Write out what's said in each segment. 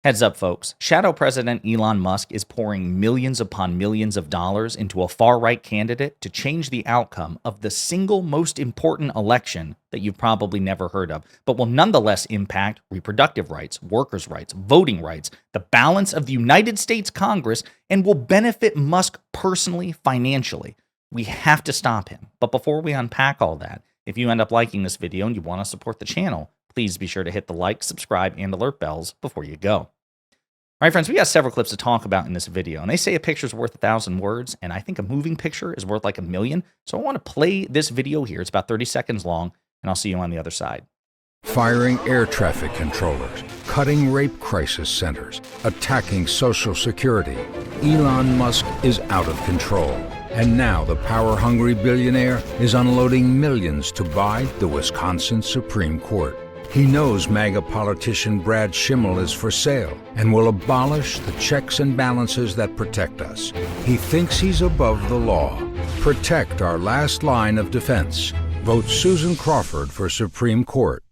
Heads up, folks. Shadow President Elon Musk is pouring millions upon millions of dollars into a far-right candidate to change the outcome of the single most important election that you've probably never heard of, but will nonetheless impact reproductive rights, workers' rights, voting rights, the balance of the United States Congress, and will benefit Musk personally, financially. We have to stop him. But before we unpack all that, if you end up liking this video and you want to support the channel, please be sure to hit the like, subscribe, and alert bells before you go. All right, friends, we got several clips to talk about in this video, and they say a picture's worth 1,000 words, and I think a moving picture is worth like 1,000,000. So I want to play this video here. It's about 30 seconds long, and I'll see you on the other side. Firing air traffic controllers, cutting rape crisis centers, attacking Social Security. Elon Musk is out of control. And now the power-hungry billionaire is unloading millions to buy the Wisconsin Supreme Court. He knows MAGA politician Brad Schimel is for sale and will abolish the checks and balances that protect us. He thinks he's above the law. Protect our last line of defense. Vote Susan Crawford for Supreme Court.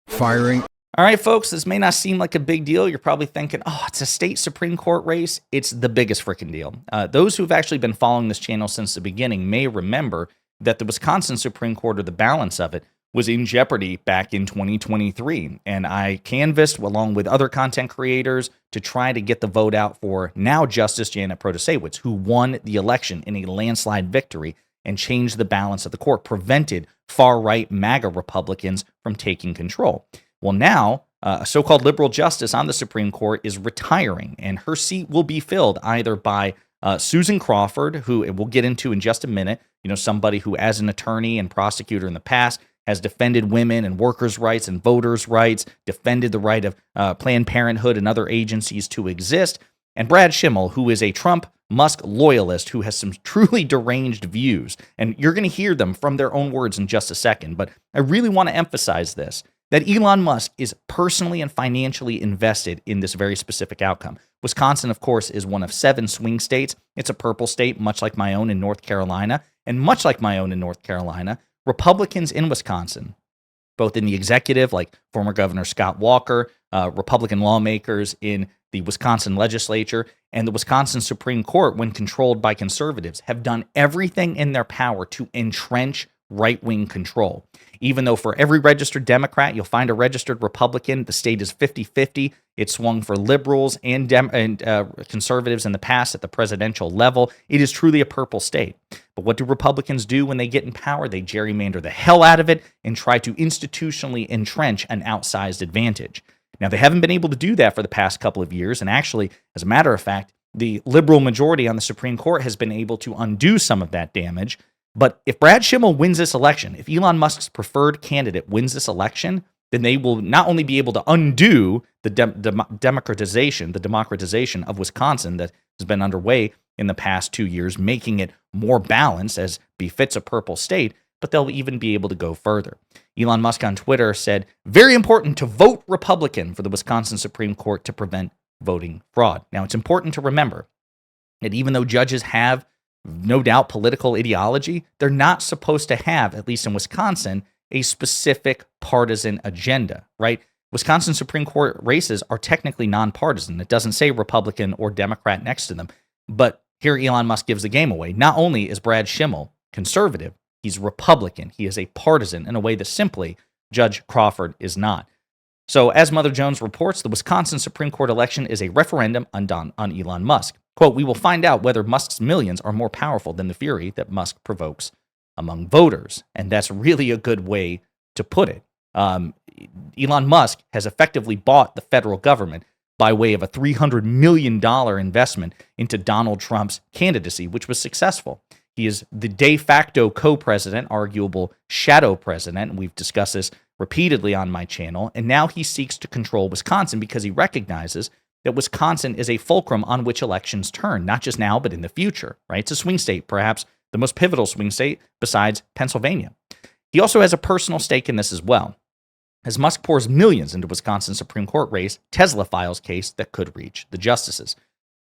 Firing. All right, folks, this may not seem like a big deal. You're probably thinking, oh, it's a state Supreme Court race. It's the biggest freaking deal. Those who've actually been following this channel since the beginning may remember that the Wisconsin Supreme Court, or the balance of it, was in jeopardy back in 2023. And I canvassed along with other content creators to try to get the vote out for now Justice Janet Protasewicz, who won the election in a landslide victory and changed the balance of the court, prevented far-right MAGA Republicans from taking control. Well, now a so-called liberal justice on the Supreme Court is retiring, and her seat will be filled either by Susan Crawford, who we'll get into in just a minute, somebody who, as an attorney and prosecutor in the past, has defended women and workers' rights and voters' rights, defended the right of Planned Parenthood and other agencies to exist, and Brad Schimel, who is a Trump-Musk loyalist who has some truly deranged views. And you're going to hear them from their own words in just a second, but I really want to emphasize this, that Elon Musk is personally and financially invested in this very specific outcome. Wisconsin, of course, is one of 7 swing states. It's a purple state, much like my own in North Carolina, and much like my own in North Carolina, Republicans in Wisconsin, both in the executive, like former Governor Scott Walker, Republican lawmakers in the Wisconsin legislature, and the Wisconsin Supreme Court, when controlled by conservatives, have done everything in their power to entrench right-wing control. Even though for every registered Democrat, you'll find a registered Republican, the state is 50-50. It swung for liberals and conservatives in the past at the presidential level. It is truly a purple state. But what do Republicans do when they get in power? They gerrymander the hell out of it and try to institutionally entrench an outsized advantage. Now, they haven't been able to do that for the past couple of years. And actually, as a matter of fact, the liberal majority on the Supreme Court has been able to undo some of that damage. But if Brad Schimel wins this election, if Elon Musk's preferred candidate wins this election, then they will not only be able to undo the democratization of Wisconsin that has been underway in the past 2 years, making it more balanced as befits a purple state, but they'll even be able to go further. Elon Musk on Twitter said, "Very important to vote Republican for the Wisconsin Supreme Court to prevent voting fraud." Now, it's important to remember that even though judges have no doubt political ideology, they're not supposed to have, at least in Wisconsin, a specific partisan agenda, right? Wisconsin Supreme Court races are technically nonpartisan. It doesn't say Republican or Democrat next to them. But here Elon Musk gives the game away. Not only is Brad Schimel conservative, he's Republican. He is a partisan in a way that simply Judge Crawford is not. So as Mother Jones reports, the Wisconsin Supreme Court election is a referendum on Elon Musk. Quote, "We will find out whether Musk's millions are more powerful than the fury that Musk provokes among voters." And that's really a good way to put it. Elon Musk has effectively bought the federal government by way of a $300 million investment into Donald Trump's candidacy, which was successful. He is the de facto co-president, arguable shadow president. We've discussed this repeatedly on my channel. And now he seeks to control Wisconsin because he recognizes that Wisconsin is a fulcrum on which elections turn, not just now, but in the future, right? It's a swing state, perhaps the most pivotal swing state besides Pennsylvania. He also has a personal stake in this as well. As Musk pours millions into Wisconsin Supreme Court race, Tesla files case that could reach the justices.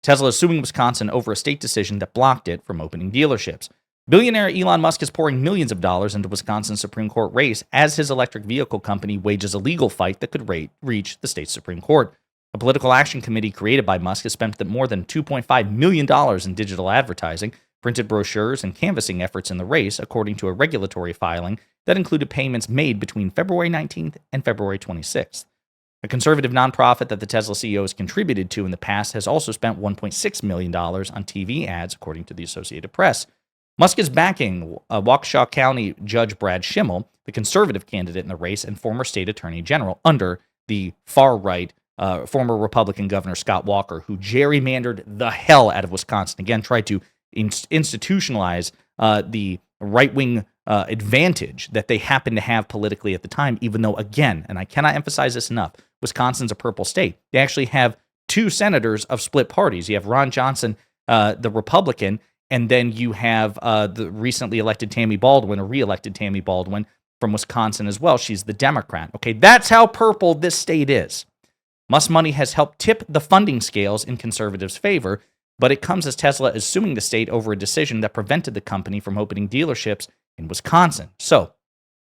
Tesla is suing Wisconsin over a state decision that blocked it from opening dealerships. Billionaire Elon Musk is pouring millions of dollars into Wisconsin Supreme Court race as his electric vehicle company wages a legal fight that could reach the state's Supreme Court. A political action committee created by Musk has spent more than $2.5 million in digital advertising, printed brochures, and canvassing efforts in the race, according to a regulatory filing that included payments made between February 19th and February 26th. A conservative nonprofit that the Tesla CEO has contributed to in the past has also spent $1.6 million on TV ads, according to the Associated Press. Musk is backing Waukesha County Judge Brad Schimel, the conservative candidate in the race and former state attorney general, under the far-right former Republican Governor Scott Walker, who gerrymandered the hell out of Wisconsin. Again, tried to institutionalize the right-wing advantage that they happened to have politically at the time, even though, again, and I cannot emphasize this enough, Wisconsin's a purple state. They actually have two senators of split parties. You have Ron Johnson, the Republican, and then you have the recently elected Tammy Baldwin, or re-elected Tammy Baldwin from Wisconsin as well. She's the Democrat. Okay, that's how purple this state is. Musk money has helped tip the funding scales in conservatives' favor, but it comes as Tesla is suing the state over a decision that prevented the company from opening dealerships in Wisconsin. So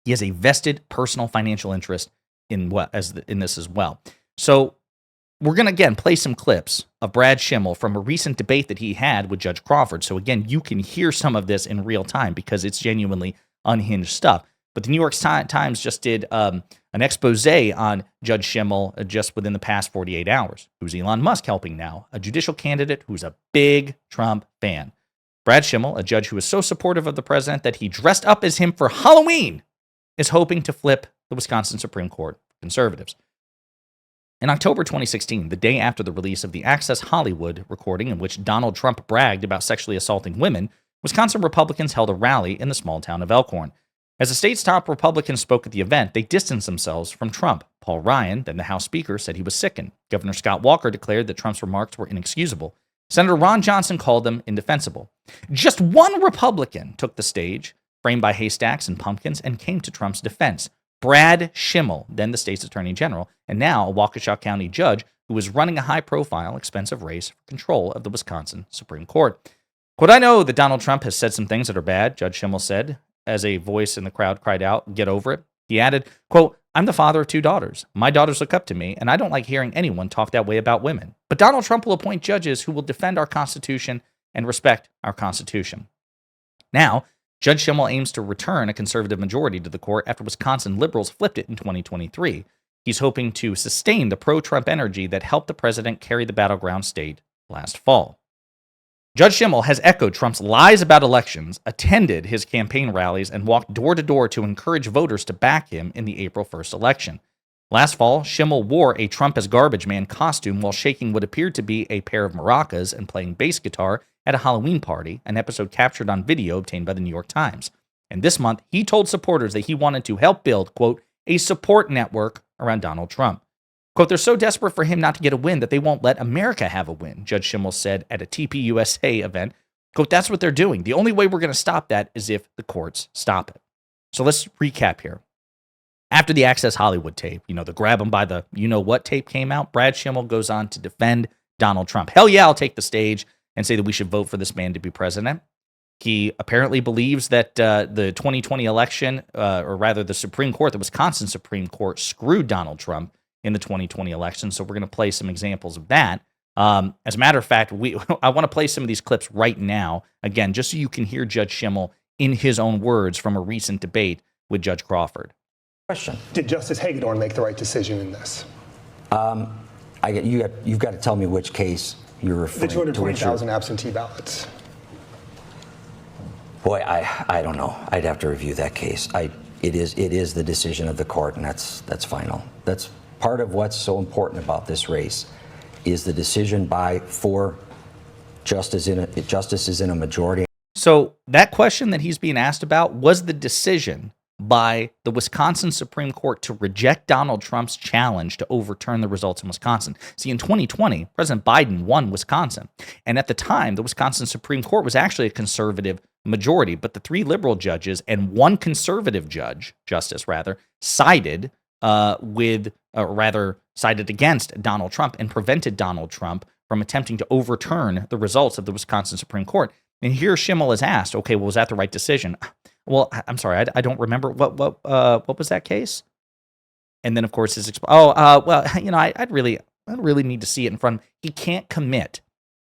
he has a vested personal financial interest in this as well. So we're going to, again, play some clips of Brad Schimel from a recent debate that he had with Judge Crawford. So, again, you can hear some of this in real time because it's genuinely unhinged stuff. But the New York Times just did an expose on Judge Schimel just within the past 48 hours. Who's Elon Musk helping now? A judicial candidate who's a big Trump fan. Brad Schimel, a judge who is so supportive of the president that he dressed up as him for Halloween, is hoping to flip the Wisconsin Supreme Court for conservatives. In October 2016, the day after the release of the Access Hollywood recording in which Donald Trump bragged about sexually assaulting women, Wisconsin Republicans held a rally in the small town of Elkhorn. As the state's top Republicans spoke at the event, they distanced themselves from Trump. Paul Ryan, then the House Speaker, said he was sickened. Governor Scott Walker declared that Trump's remarks were inexcusable. Senator Ron Johnson called them indefensible. Just one Republican took the stage, framed by haystacks and pumpkins, and came to Trump's defense. Brad Schimel, then the state's attorney general, and now a Waukesha County judge who was running a high-profile, expensive race for control of the Wisconsin Supreme Court. Quote, I know that Donald Trump has said some things that are bad, Judge Schimel said, as a voice in the crowd cried out, get over it. He added, quote, I'm the father of two daughters. My daughters look up to me, and I don't like hearing anyone talk that way about women. But Donald Trump will appoint judges who will defend our Constitution and respect our Constitution. Now, Judge Schimel aims to return a conservative majority to the court after Wisconsin liberals flipped it in 2023. He's hoping to sustain the pro-Trump energy that helped the president carry the battleground state last fall. Judge Schimel has echoed Trump's lies about elections, attended his campaign rallies, and walked door to door to encourage voters to back him in the April 1st election. Last fall, Schimel wore a Trump as garbage man costume while shaking what appeared to be a pair of maracas and playing bass guitar at a Halloween party, an episode captured on video obtained by the New York Times. And this month, he told supporters that he wanted to help build, quote, a support network around Donald Trump. Quote, they're so desperate for him not to get a win that they won't let America have a win, Judge Schimel said at a TPUSA event. Quote, that's what they're doing. The only way we're going to stop that is if the courts stop it. So let's recap here. After the Access Hollywood tape, the grab him by the you-know-what tape came out, Brad Schimel goes on to defend Donald Trump. Hell yeah, I'll take the stage and say that we should vote for this man to be president. He apparently believes that the 2020 election, or rather the Supreme Court, the Wisconsin Supreme Court, screwed Donald Trump in the 2020 election. So we're going to play some examples of that. As a matter of fact, I want to play some of these clips right now, again, just so you can hear Judge Schimel in his own words from a recent debate with Judge Crawford. Question. Did Justice Hagedorn make the right decision in this? You've got to tell me which case you're referring to. The 220,000 absentee ballots. Boy, I don't know. I'd have to review that case. It is the decision of the court, and that's final. That's part of what's so important about this race, is the decision by 4 justices in a majority. So that question that he's being asked about was the decision by the Wisconsin Supreme Court to reject Donald Trump's challenge to overturn the results in Wisconsin. See, in 2020, President Biden won Wisconsin. And at the time, the Wisconsin Supreme Court was actually a conservative majority, but the 3 liberal judges and 1 conservative justice, sided sided against Donald Trump and prevented Donald Trump from attempting to overturn the results of the Wisconsin Supreme Court. And here Schimel is asked, okay, well, was that the right decision? Well, I'm sorry, I don't remember what was that case. And then, of course, I'd really I don't really need to see it in front of him. He can't commit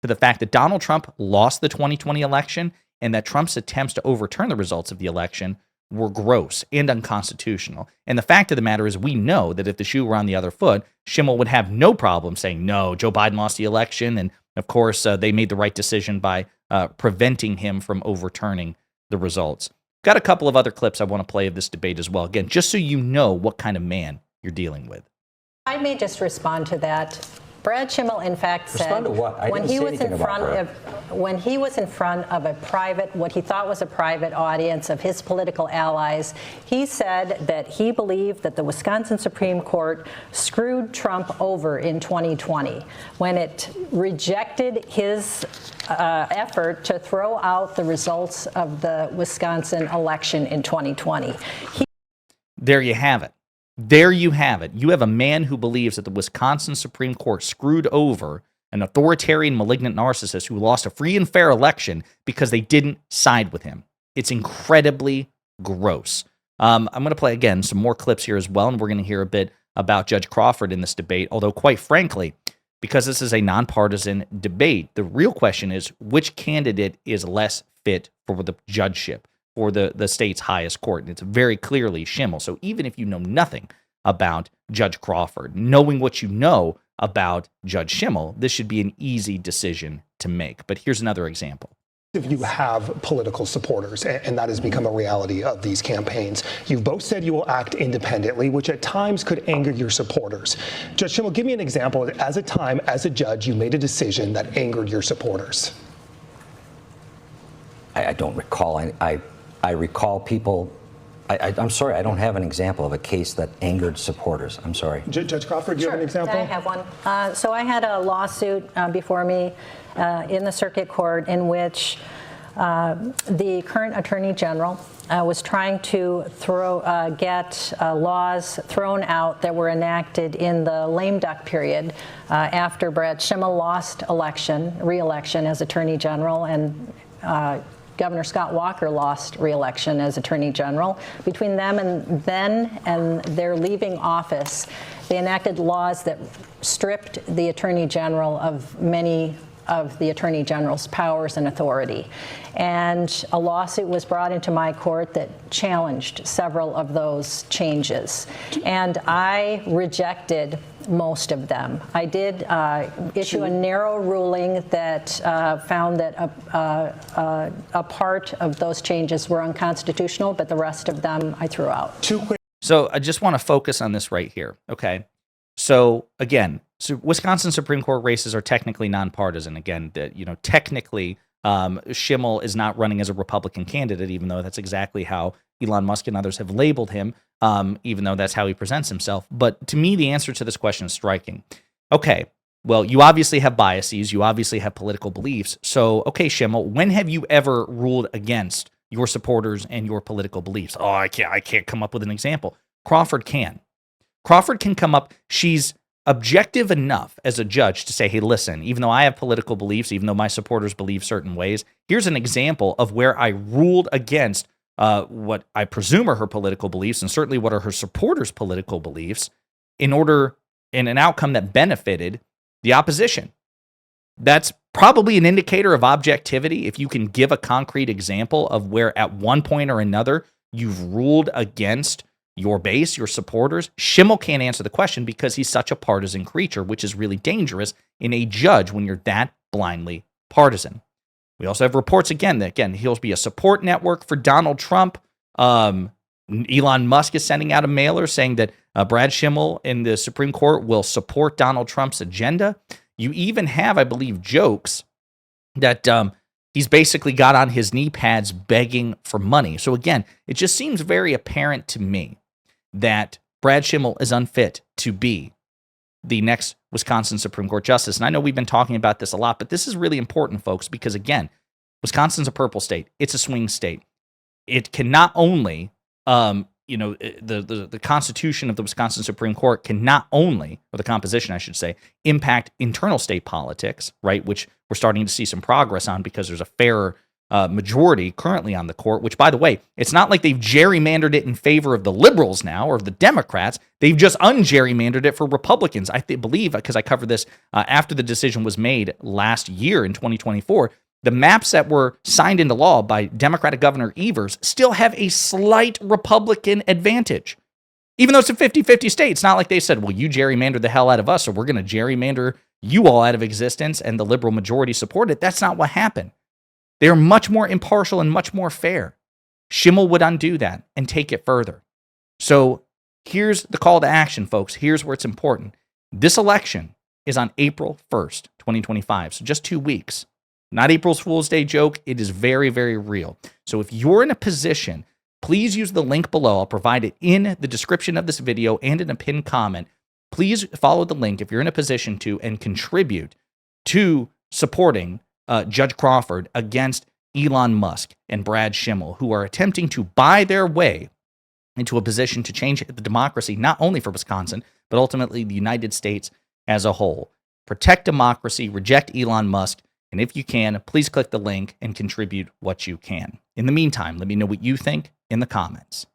to the fact that Donald Trump lost the 2020 election and that Trump's attempts to overturn the results of the election were gross and unconstitutional. And the fact of the matter is, we know that if the shoe were on the other foot, Schimel would have no problem saying, no, Joe Biden lost the election. And of course, they made the right decision by preventing him from overturning the results. Got a couple of other clips I want to play of this debate as well. Again, just so you know what kind of man you're dealing with. I may just respond to that. Brad Schimel, in fact, said Respond to what? I when didn't he say was anything in about front Brad. when he was in front of a private, what he thought was a private audience of his political allies, he said that he believed that the Wisconsin Supreme Court screwed Trump over in 2020 when it rejected his effort to throw out the results of the Wisconsin election in 2020. There you have it. There you have it. You have a man who believes that the Wisconsin Supreme Court screwed over an authoritarian, malignant narcissist who lost a free and fair election because they didn't side with him. It's incredibly gross. I'm going to play, again, some more clips here as well, and we're going to hear a bit about Judge Crawford in this debate, although quite frankly, because this is a nonpartisan debate, the real question is which candidate is less fit for the judgeship, for the state's highest court. And it's very clearly Schimel. So even if you know nothing about Judge Crawford, knowing what you know about Judge Schimel, this should be an easy decision to make. But here's another example. If you have political supporters, and that has become a reality of these campaigns, you've both said you will act independently, which at times could anger your supporters. Judge Schimel, give me an example of as a judge, you made a decision that angered your supporters. I don't recall. I recall people. I'm sorry, I don't have an example of a case that angered supporters. I'm sorry. Judge Crawford, do you have an example? I have one. So I had a lawsuit before me in the circuit court in which the current attorney general was trying to get laws thrown out that were enacted in the lame duck period after Brad Schimel lost re-election as attorney general, and Governor Scott Walker lost re-election as Attorney General. Between them and their leaving office, they enacted laws that stripped the Attorney General of many of the Attorney General's powers and authority. And a lawsuit was brought into my court that challenged several of those changes. And I rejected most of them. I did issue a narrow ruling that found that a part of those changes were unconstitutional, but the rest of them I threw out. So I just want to focus on this right here, okay? So again, Wisconsin Supreme Court races are technically nonpartisan. Again, technically, Schimel is not running as a Republican candidate, even though that's exactly how Elon Musk and others have labeled him, even though that's how he presents himself. But to me, the answer to this question is striking. Okay, well, you obviously have biases. You obviously have political beliefs. So, okay, Schimel, when have you ever ruled against your supporters and your political beliefs? Oh, I can't come up with an example. Crawford can. Crawford can come up. She's objective enough as a judge to say, hey, listen, even though I have political beliefs, even though my supporters believe certain ways, here's an example of where I ruled against what I presume are her political beliefs, and certainly what are her supporters' political beliefs, in an outcome that benefited the opposition. That's probably an indicator of objectivity if you can give a concrete example of where at one point or another you've ruled against your base, your supporters. Schimel can't answer the question because he's such a partisan creature, which is really dangerous in a judge when you're that blindly partisan. We also have reports that he'll be a support network for Donald Trump. Elon Musk is sending out a mailer saying that Brad Schimel in the Supreme Court will support Donald Trump's agenda. You even have, I believe, jokes that he's basically got on his knee pads begging for money. So again, it just seems very apparent to me that Brad Schimel is unfit to be the next Wisconsin Supreme Court justice. And I know we've been talking about this a lot, but this is really important, folks, because again, Wisconsin's a purple state. It's a swing state. It can not only, the Constitution of the Wisconsin Supreme Court can not only, or the composition, I should say, impact internal state politics, right, which we're starting to see some progress on because there's a fairer majority currently on the court, which, by the way, it's not like they've gerrymandered it in favor of the liberals now or the Democrats. They've just ungerrymandered it for Republicans. I believe, because I covered this after the decision was made last year in 2024, the maps that were signed into law by Democratic Governor Evers still have a slight Republican advantage. Even though it's a 50-50 state, it's not like they said, well, you gerrymander the hell out of us, or we're going to gerrymander you all out of existence, and the liberal majority support it. That's not what happened. They are much more impartial and much more fair. Schimel would undo that and take it further. So here's the call to action, folks. Here's where it's important. This election is on April 1st, 2025. So just 2 weeks. Not April's Fool's Day joke. It is very, very real. So if you're in a position, please use the link below. I'll provide it in the description of this video and in a pinned comment. Please follow the link if you're in a position to and contribute to supporting Judge Crawford against Elon Musk and Brad Schimel, who are attempting to buy their way into a position to change the democracy, not only for Wisconsin, but ultimately the United States as a whole. Protect democracy, reject Elon Musk, and if you can, please click the link and contribute what you can. In the meantime, let me know what you think in the comments.